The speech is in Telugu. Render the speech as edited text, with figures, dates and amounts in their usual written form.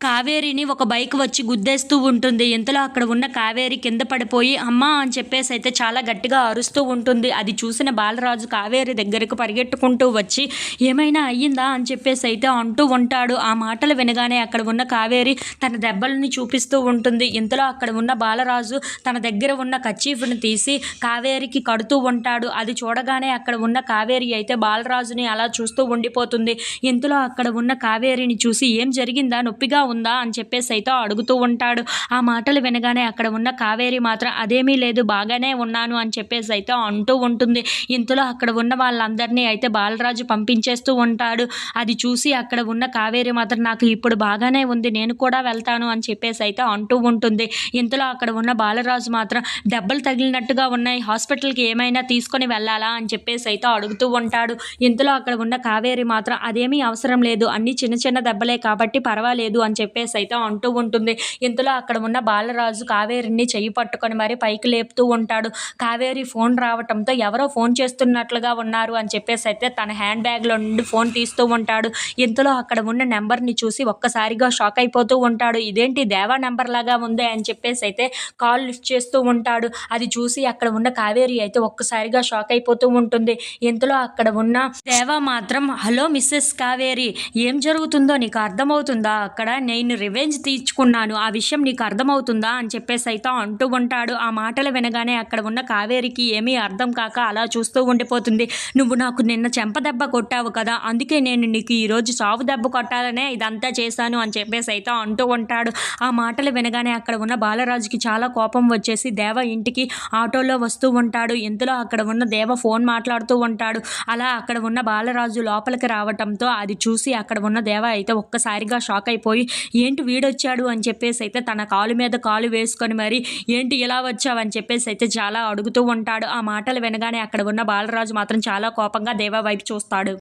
కావేరిని ఒక బైక్ వచ్చి గుద్దేస్తూ ఉంటుంది. ఇంతలో అక్కడ ఉన్న కావేరి కింద పడిపోయి అమ్మా అని చెప్పేసి అయితే చాలా గట్టిగా అరుస్తూ ఉంటుంది. అది చూసిన బాలరాజు కావేరి దగ్గరకు పరిగెట్టుకుంటూ వచ్చి ఏమైనా అయ్యిందా అని చెప్పేసి అయితే అంటూ ఉంటాడు. ఆ మాటలు వినగానే అక్కడ ఉన్న కావేరి తన దెబ్బలని చూపిస్తూ ఉంటుంది. ఇంతలో అక్కడ ఉన్న బాలరాజు తన దగ్గర ఉన్న కర్చీఫ్ని తీసి కావేరికి కడుతూ ఉంటాడు. అది చూడగానే అక్కడ ఉన్న కావేరి అయితే బాలరాజుని అలా చూస్తూ ఉండిపోతుంది. ఇంతలో అక్కడ ఉన్న కావేరిని చూసి ఏం జరిగిందా, నొప్పిగా ఉందా అని చెప్పేసి అయితే అడుగుతూ ఉంటాడు. ఆ మాటలు వినగానే అక్కడ ఉన్న కావేరి మాత్రం అదేమీ లేదు, బాగానే ఉన్నాను అని చెప్పేసి అయితే అంటూ ఉంటుంది. ఇంతలో అక్కడ ఉన్న వాళ్ళందరినీ అయితే బాలరాజు పంపించేస్తూ ఉంటాడు. అది చూసి అక్కడ ఉన్న కావేరి మాత్రం నాకు ఇప్పుడు బాగానే ఉంది, నేను కూడా వెళ్తాను అని చెప్పేసి అయితే అంటూ ఉంటుంది. ఇంతలో అక్కడ ఉన్న బాలరాజు మాత్రం దెబ్బలు తగిలినట్టుగా ఉన్నాయి, హాస్పిటల్కి ఏమైనా తీసుకొని వెళ్ళాలా అని చెప్పేసి అయితే అడుగుతూ ఉంటాడు. ఇంతలో అక్కడ ఉన్న కావేరి మాత్రం అదేమీ అవసరం లేదు, అన్ని చిన్న చిన్న దెబ్బలే కాబట్టి పర్వాలేదు అని చెప్పేసి అయితే అంటూ ఉంటుంది. ఇంతలో అక్కడ ఉన్న బాలరాజు కావేరిని చెయ్యి పట్టుకొని మరి పైకి లేపుతూ ఉంటాడు. కావేరి ఫోన్ రావటంతో ఎవరో ఫోన్ చేస్తున్నట్లుగా ఉన్నారు అని చెప్పేసి అయితే తన హ్యాండ్ బ్యాగ్లో నుండి ఫోన్ తీస్తూ ఉంటాడు. ఇంతలో అక్కడ ఉన్న నెంబర్ని చూసి ఒక్కసారిగా షాక్ అయిపోతూ ఉంటాడు. ఇదేంటి దేవా నెంబర్ లాగా ఉందే అని చెప్పేసి అయితే కాల్ లిఫ్ట్ చేస్తూ ఉంటాడు. అది చూసి అక్కడ ఉన్న కావేరి అయితే ఒక్కసారిగా షాక్ అయిపోతూ ఉంటుంది. ఇంతలో అక్కడ ఉన్న దేవా మాత్రం హలో మిస్సెస్ కావేరి, ఏం జరుగుతుందో నీకు అర్థమవుతుందా, అక్కడ నేను రివెంజ్ తీర్చుకున్నాను, ఆ విషయం నీకు అర్థమవుతుందా అని చెప్పేసి అయితే అంటూ ఉంటాడు. ఆ మాటలు వినగానే అక్కడ ఉన్న కావేరికి ఏమీ అర్థం కాక అలా చూస్తూ ఉండిపోతుంది. నువ్వు నాకు నిన్న చెంప దెబ్బ కొట్టావు కదా, అందుకే నేను నీకు ఈరోజు చావు దెబ్బ కొట్టాలనే ఇదంతా చేశాను అని చెప్పేసి అయితే అంటూ ఉంటాడు. ఆ మాటలు వినగానే అక్కడ ఉన్న బాలరాజుకి చాలా కోపం వచ్చేసి దేవ ఇంటికి ఆటోలో వస్తూ ఉంటాడు. ఇంతలో అక్కడ ఉన్న దేవ ఫోన్ మాట్లాడుతూ ఉంటాడు. అలా అక్కడ ఉన్న బాలరాజు లోపలికి రావటంతో అది చూసి అక్కడ ఉన్న దేవ అయితే ఒక్కసారిగా షాక్ అయిపోయి ఏంటి వీడొచ్చాడు అని చెప్పేసి అయితే తన కాలు మీద కాలు వేసుకొని మరి ఏంటి ఇలా వచ్చావు అని చెప్పేసి అయితే చాలా అడుగుతూ ఉంటాడు. ఆ మాటలు వినగానే అక్కడ ఉన్న బాలరాజు మాత్రం చాలా కోపంగా దేవ వైపు చూస్తాడు.